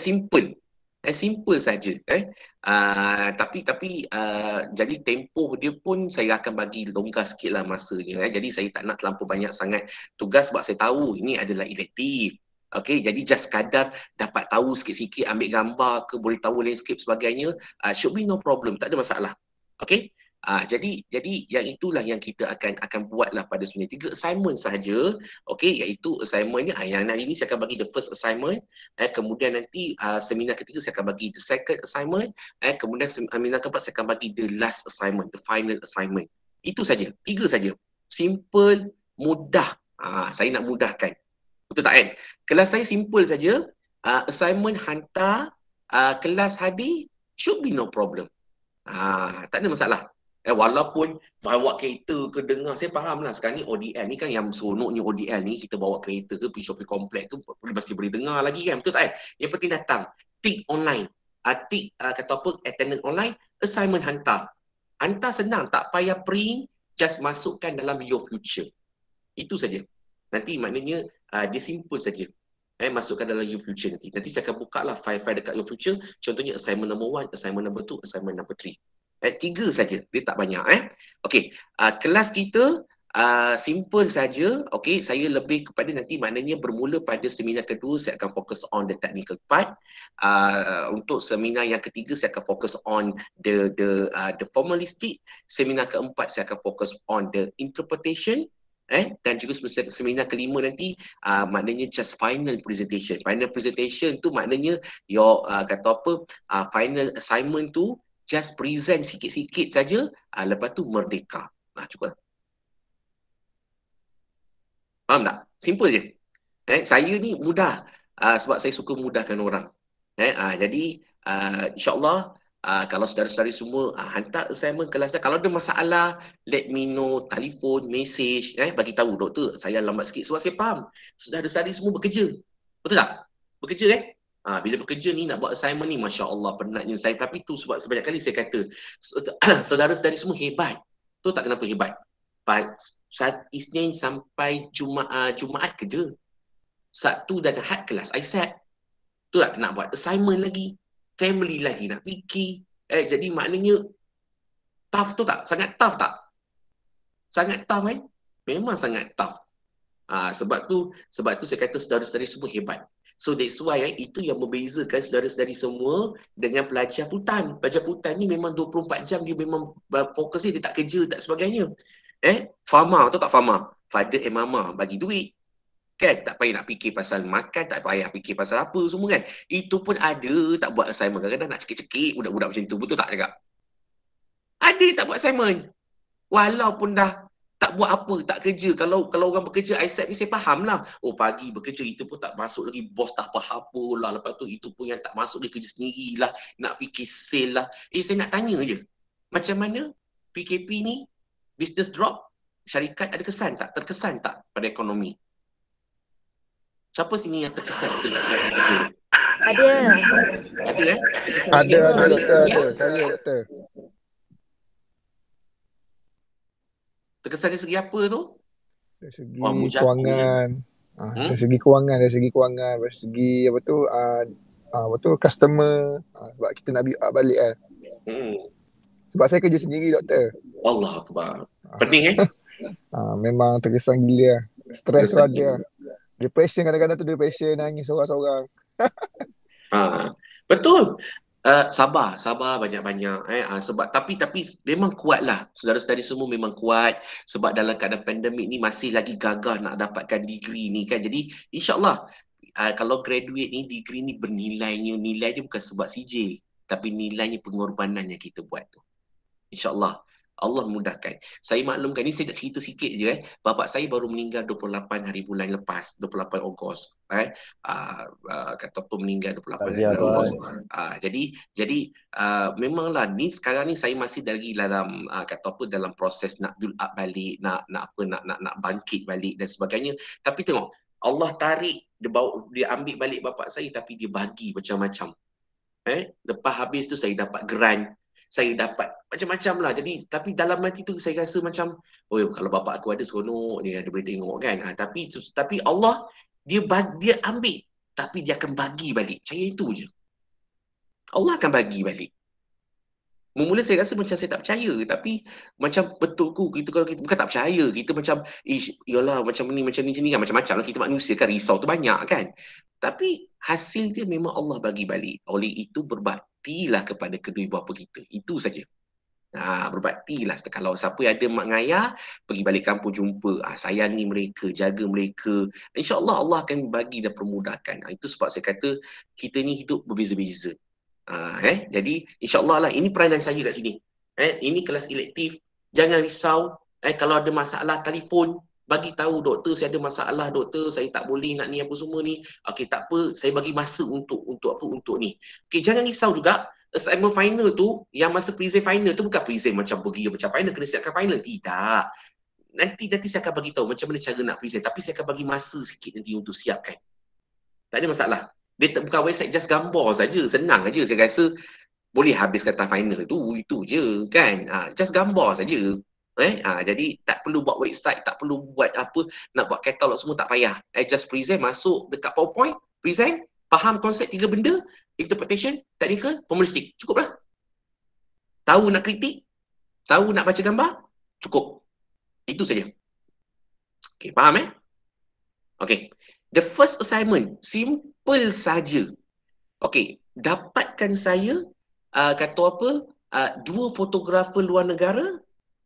Simple. Simple saja. Tapi jadi tempoh dia pun saya akan bagi longgar sikitlah masanya. Jadi saya tak nak terlampau banyak sangat tugas sebab saya tahu ini adalah elektif. Okey, jadi just sekadar dapat tahu sikit-sikit, ambil gambar ke, boleh tahu landscape sebagainya, should be no problem, tak ada masalah. Okey. Jadi yang itulah yang kita akan buatlah pada sebenarnya 3 assignment sahaja. Okey, iaitu assignment ni yang hari ni saya akan bagi the first assignment, kemudian nanti seminar ketiga saya akan bagi the second assignment, kemudian seminar keempat saya akan bagi the last assignment, the final assignment. Itu saja, 3 saja. Simple, mudah. Saya nak mudahkan. Betul tak kan? Kelas saya simple saja. Assignment hantar, kelas hadir, should be no problem. Tak ada masalah. Walaupun bawa kereta ke dengar, saya faham lah sekarang ni ODL ni kan yang seronoknya ODL ni, kita bawa kereta ke pergi shopping complex tu masih boleh dengar lagi kan, betul tak kan? Yang penting datang, tick online, tick kata apa, attendance online, assignment hantar. Hantar senang, tak payah print, just masukkan dalam your future. Itu saja. Nanti maknanya dia simple saja. Masukkan dalam your future nanti. Nanti saya akan buka lah file-file dekat your future. Contohnya assignment number 1, assignment number 2, assignment number 3. 3 saja, dia tak banyak. Okey, kelas kita simple saja. Okey, saya lebih kepada nanti maknanya bermula pada seminar kedua saya akan fokus on the technical part. Untuk seminar yang ketiga saya akan fokus on the formalistic. Seminar keempat saya akan fokus on the interpretation. Dan juga seminar kelima nanti maknanya just final presentation. Final presentation tu maknanya your kata apa, final assignment tu just present sikit-sikit saja, lepas tu merdeka. Cukup. Faham tak? Simple je. Saya ni mudah sebab saya suka mudahkan orang. Jadi insya-Allah Kalau saudara-saudari semua hantar assignment kelas dah. Kalau ada masalah, let me know, telefon, message, bagi tahu doktor, saya lambat sikit sebab saya faham. Saudara-saudari semua bekerja. Betul tak? Bekerja bila bekerja ni nak buat assignment ni, Masya Allah penatnya saya. Tapi tu sebab sebanyak kali saya kata, saudara-saudari semua hebat. Tu tak kenapa hebat. Isnin sampai Jumaat kerja. Sabtu dan Ahad kelas ISAT. Tu tak nak buat assignment lagi. Family lagi nak fikir. Jadi maknanya tough tu tak? Sangat tough tak? Sangat tough Memang sangat tough. Sebab tu saya kata saudara-saudari semua hebat. So that's why itu yang membezakan saudara-saudari semua dengan pelajar full time. Pelajar full time ni memang 24 jam dia memang fokus dia tak kerja tak sebagainya. Farma tu tak farma. Father and mama bagi duit. Kan tak payah nak fikir pasal makan, tak payah fikir pasal apa semua kan. Itu pun ada tak buat assignment. Kadang-kadang nak cekik-cekik budak-budak macam tu. Betul tak cakap? Ada tak buat assignment. Walaupun dah tak buat apa, tak kerja. Kalau orang bekerja ISAT ni saya faham lah. Oh pagi bekerja itu pun tak masuk lagi. Bos tak faham apa lah. Lepas tu itu pun yang tak masuk dia kerja sendirilah. Nak fikir sale lah. Saya nak tanya je. Macam mana PKP ni business drop, syarikat ada kesan tak? Terkesan tak pada ekonomi? Siapa sini yang terkesan kerja? Ada. Ada Ada doktor. Saya doktor. Terkesan dari segi apa tu? Dari segi kewangan. Dari segi kewangan, dari segi apa tu customer. Sebab kita nak build up balik kan. Sebab saya kerja sendiri doktor. Allah Akbar. Pening memang terkesan gila. Stres tu ada. Depression kadang-kadang tu depression, nangis seorang-seorang. Betul. Sabar banyak-banyak sebab tapi memang kuatlah. Saudara-saudari semua memang kuat sebab dalam keadaan pandemik ni masih lagi gagah nak dapatkan degree ni kan. Jadi insya-Allah kalau graduate ni degree ni nilai dia bukan sebab CJ tapi nilainya pengorbanan yang kita buat tu. InsyaAllah Allah mudahkan. Saya maklumkan ni, saya nak cerita sikit je Bapa saya baru meninggal 28 hari bulan lepas, 28 Ogos. Kata apa meninggal 28 hari Ogos. Jadi memanglah ni sekarang ni saya masih lagi dalam kata apa dalam proses nak build up balik, nak bangkit balik dan sebagainya. Tapi tengok, Allah tarik dia ambil balik bapa saya tapi dia bagi macam-macam. Lepas habis tu saya dapat grant, saya dapat macam-macam lah. Jadi tapi dalam hati tu saya rasa macam kalau bapa aku ada seronok dia ada boleh tengok kan. Tapi Allah dia ambil tapi dia akan bagi balik. Percaya itu je. Allah akan bagi balik. Mula-mula saya rasa macam saya tak percaya, tapi macam betul kita kalau kita bukan tak percaya, kita macam yalah macam ni kan, macam-macam lah kita manusia kan, risau tu banyak kan. Tapi hasil dia memang Allah bagi balik. Oleh itu berbaktilah kepada kedua ibu bapa kita. Itu saja. Berbaktilah. Kalau siapa yang ada mak ngayah, pergi balik kampung jumpa, sayangi mereka, jaga mereka. InsyaAllah Allah akan bagi dan permudahkan. Itu sebab saya kata kita ni hidup berbeza-beza. Jadi insyaAllah lah ini peranan saya kat sini. Ini kelas elektif. Jangan risau. Kalau ada masalah telefon, bagi tahu doktor saya ada masalah, doktor saya tak boleh nak ni apa semua ni. Okey tak apa, saya bagi masa untuk ni. Okey jangan risau juga. Assignment final tu, yang masa present final tu bukan present macam pergi macam final kena siapkan final, tidak. Nanti saya akan bagi tahu macam mana cara nak present, tapi saya akan bagi masa sikit nanti untuk siapkan. Tak ada masalah. Dia buka website just gambar saja, senang aja. Saya rasa boleh habis kata final tu, itu je kan. Just gambar saja. Jadi tak perlu buat website, tak perlu buat apa, nak buat katalog semua tak payah. Just present, masuk dekat PowerPoint, present, faham konsep 3 benda, interpretation, technical, formalistic. Cukup lah. Tahu nak kritik, tahu nak baca gambar, cukup. Itu saja. Okay, faham Okay. The first assignment, simple saja. Okay, dapatkan saya, kata apa, 2 fotografer luar negara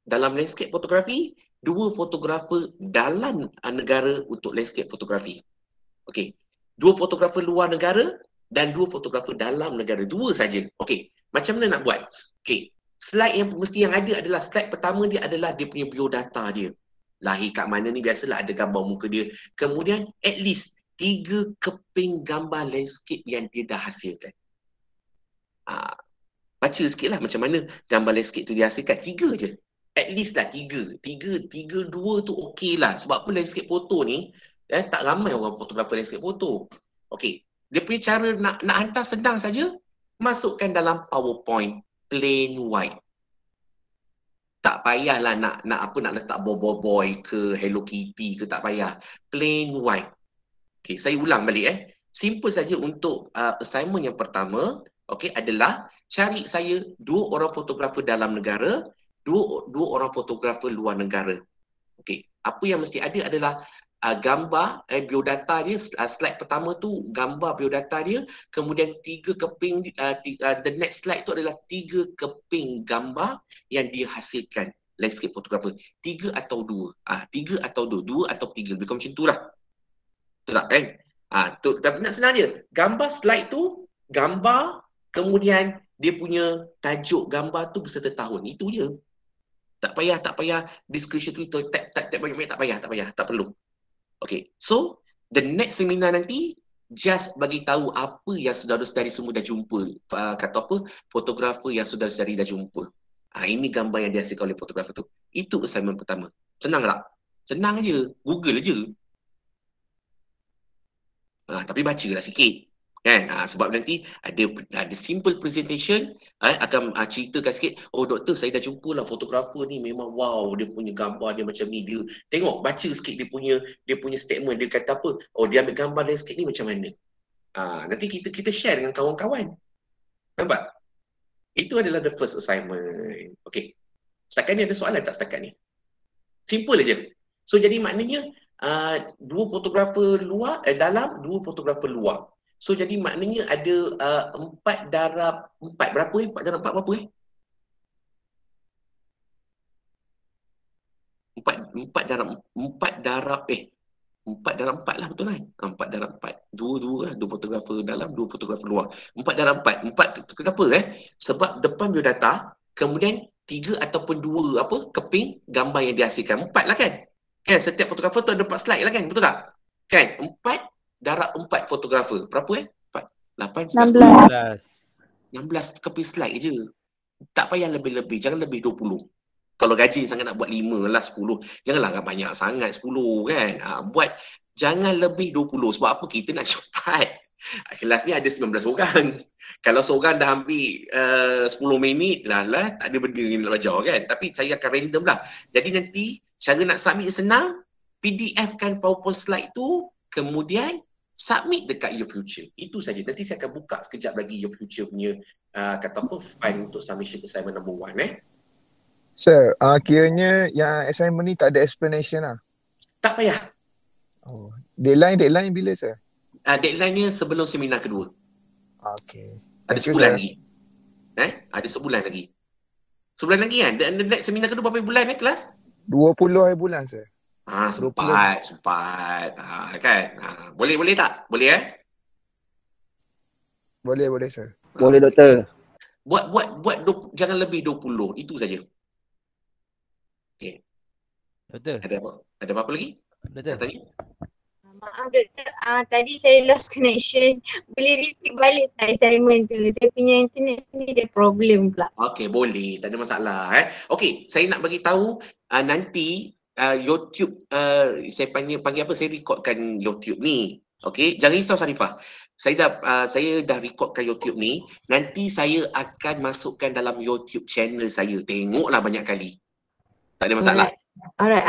dalam landscape fotografi, 2 fotografer dalam negara untuk landscape fotografi. Okay, 2 fotografer luar negara dan 2 fotografer dalam negara. 2 saja. Okay, macam mana nak buat? Okay, slide yang mesti yang ada adalah slide pertama dia adalah dia punya biodata dia. Lahir kat mana ni biasalah ada gambar muka dia. Kemudian at least 3 keping gambar landscape yang dia dah hasilkan. Baca sikit lah macam mana gambar landscape tu dihasilkan. 3 je. At least lah 3. 2 tu okey lah. Sebab apa landscape foto ni, tak ramai orang fotografer landscape foto. Okey. Dia punya cara nak hantar senang saja, masukkan dalam PowerPoint plain white. Tak payahlah nak letak boy ke Hello Kitty ke, tak payah. Plain white. Okey, saya ulang balik Simple saja untuk assignment yang pertama, okey, adalah cari saya 2 orang fotografer dalam negara, 2 orang fotografer luar negara. Okey, apa yang mesti ada adalah gambar biodata dia. Slide pertama tu gambar biodata dia, kemudian 3 keping the next slide tu adalah 3 keping gambar yang dihasilkan landscape photographer. 3 atau 2. 3 atau 2 atau 3, lebih macam itulah. Betul tak kan? Tapi nak senang je. Gambar slide tu, gambar, kemudian dia punya tajuk gambar tu beserta tahun. Itu je. Tak payah description tu tap banyak-banyak, tak payah, tak perlu. Okay, so the next seminar nanti just bagi tahu apa yang saudara-saudari semua dah jumpa. Kata apa? Fotografer yang saudara-saudari dah jumpa. Ini gambar yang dihasilkan oleh fotografer tu. Itu assignment pertama. Senang tak? Senang je. Google je. Tapi bacalah sikit. Kan? Sebab nanti ada simple presentation, akan ceritakan sikit, oh doktor, saya dah jumpa lah fotografer ni, memang wow, dia punya gambar dia macam ni, dia tengok, baca sikit dia punya statement, dia kata apa, oh dia ambil gambar landscape ni macam mana. Nanti kita share dengan kawan-kawan. Nampak? Itu adalah the first assignment. Okay. Setakat ni ada soalan tak setakat ni? Simple aja. So jadi maknanya 2 fotografer luar dalam, 2 fotografer luar. So jadi maknanya ada 4 darab 4 berapa 4 darab 4 berapa 4 darab 4 lah, betul kan? 4 darab 4. 2 lah, 2 fotografer dalam, 2 fotografer luar. 4 darab 4. 4 kenapa Sebab depan biodata, kemudian 3 ataupun 2 keping gambar yang dihasilkan. 4 lah kan? Kan setiap fotografer tu ada 4 slide lah kan? Betul tak? Kan? 4 darab 4 fotografer. Berapa 4, 8, 16 keping slide je. Tak payah lebih-lebih. Jangan lebih 20. Kalau gaji sangat nak buat 5 lah, 10. Janganlah banyak sangat 10 kan. Buat jangan lebih 20. Sebab apa? Kita nak cepat. Kelas ni ada 19 orang. Kalau seorang dah ambil 10 minit lah, tak ada benda yang nak belajar kan. Tapi saya akan random lah. Jadi nanti cara nak submit senang. PDF kan PowerPoint slide tu. Kemudian submit dekat YourFuture. Itu saja. Nanti saya akan buka sekejap lagi YourFuture punya file untuk submission assignment number 1 Sir, kiranya yang assignment ni tak ada explanation lah? Tak payah. Deadline bila sir? Deadline-nya sebelum seminar kedua. Okay. Ada sebulan lagi. Ada sebulan lagi. Sebulan lagi kan? Dan next seminar kedua berapa bulan kelas? 20 hari bulan sir. Sempat. Kan? Boleh tak? Boleh Boleh sir. Boleh doktor. Buat jangan lebih 20. Itu saja. Okey. Doktor. Ada apa lagi? Doktor. Tanya? Maaf doktor, tadi saya lost connection. Boleh repeat balik tak assignment tu? Saya punya internet ni ada problem pula. Okey, boleh. Tak ada masalah. Okey, saya nak bagi tahu nanti YouTube, saya panggil apa? Saya rekodkan YouTube ni. Okey, jangan risau Sarifah. Saya dah rekodkan YouTube ni. Nanti saya akan masukkan dalam YouTube channel saya. Tengoklah banyak kali. Tak ada masalah. Alright.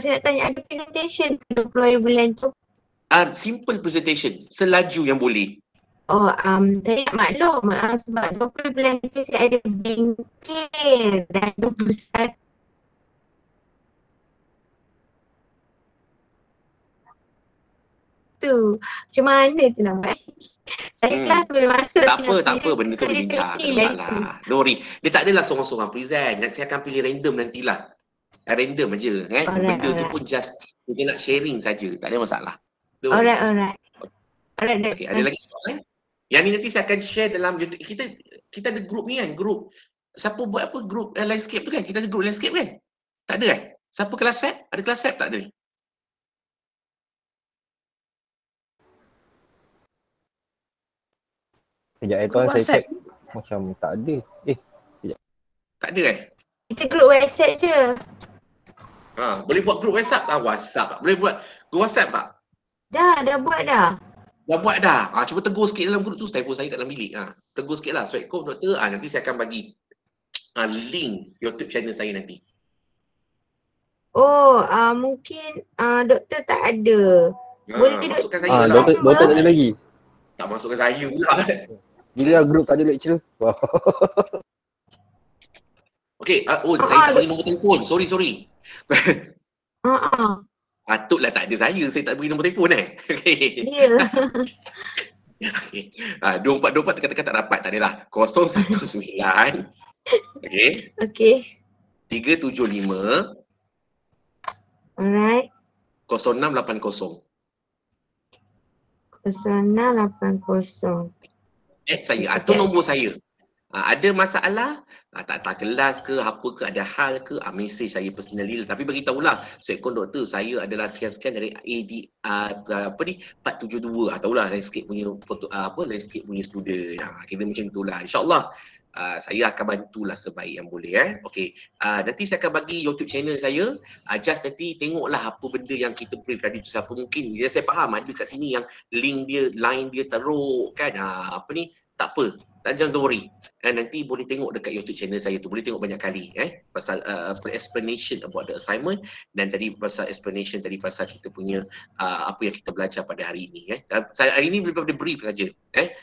Saya nak tanya, ada presentation 20 hari bulan tu? Simple presentation. Selaju yang boleh. Saya nak maklum sebab 20 bulan tu saya ada bengkel dan 21. Macam mana tu nak buat? Saya kelas boleh masuk. Tak apa, benda tu boleh bincang. Tak ada masalah. Don't worry. Dia tak adalah seorang-seorang present. Saya akan pilih random nantilah. Random aja. Benda tu pun just kita nak sharing saja. Tak ada masalah. Alright. Okay, ada lagi soalan? Yang ni nanti saya akan share dalam YouTube. Kita ada group ni kan? Group. Siapa buat apa? Group landscape tu kan? Kita ada group landscape kan? Tak ada kan? Siapa kelas Fab? Ada kelas Fab tak ada? Sekejap tuan, saya check. Macam tak ada. Tak ada Kita group WhatsApp je. Boleh buat group WhatsApp tak? WhatsApp. Boleh buat group WhatsApp tak? Dah buat dah. Dah buat dah. Cuba tegur sikit dalam grup tu. Telefon saya kat dalam bilik. Tegur sikit lah. Assalamualaikum doktor. Nanti saya akan bagi link YouTube channel saya nanti. Oh, mungkin doktor tak ada. Boleh masukkan saya lah. Doktor tak ada lagi. Tak masukkan saya pula. Gila grup tak ada lecturer. Okey, saya tak bagi nombor telefon. Sorry. Patutlah tak ada saya tak bagi nombor telefon Okey. Ya. Okey. 2424 tekan-tekan tak dapat, tak adalah. 019. Okey. 375. Alright. 0680. 0680. Saya atau nombor saya. Ada masalah, tak kelas ke apa ke, ada hal ke, mesej saya personally. Tapi beritahulah, Assalamualaikum doktor, saya adalah sekian-sekian dari AD 472. Tahulah landscape punya foto landscape punya student. Kira macam itulah. InsyaAllah saya akan bantulah sebaik yang boleh. Okey. Nanti saya akan bagi YouTube channel saya. Just nanti tengoklah apa benda yang kita brief tadi tu, siapa mungkin. Ya, saya faham ada kat sini yang link dia, line dia teruk kan. Tak apa. Jangan worry. Nanti boleh tengok dekat YouTube channel saya tu. Boleh tengok banyak kali pasal explanation about the assignment, dan tadi pasal explanation tadi pasal kita punya apa yang kita belajar pada hari ini. Hari ini lebih pada brief saja.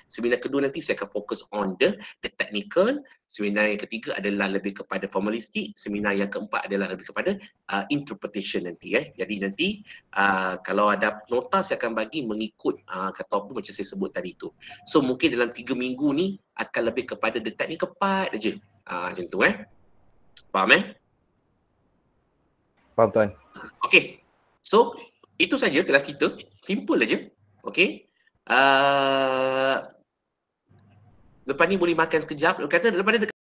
Seminar kedua nanti saya akan fokus on the technical. Seminar yang ketiga adalah lebih kepada formalistik. Seminar yang keempat adalah lebih kepada interpretation nanti. Jadi nanti kalau ada nota saya akan bagi mengikut kata apa macam saya sebut tadi tu. So mungkin dalam 3 minggu ni akan lebih kepada the technical part aja. Macam tu Faham Faham tuan. Okey. So itu saja kelas kita. Simple aja. Okey. Lepas ni boleh makan sekejap. Kata lepas ni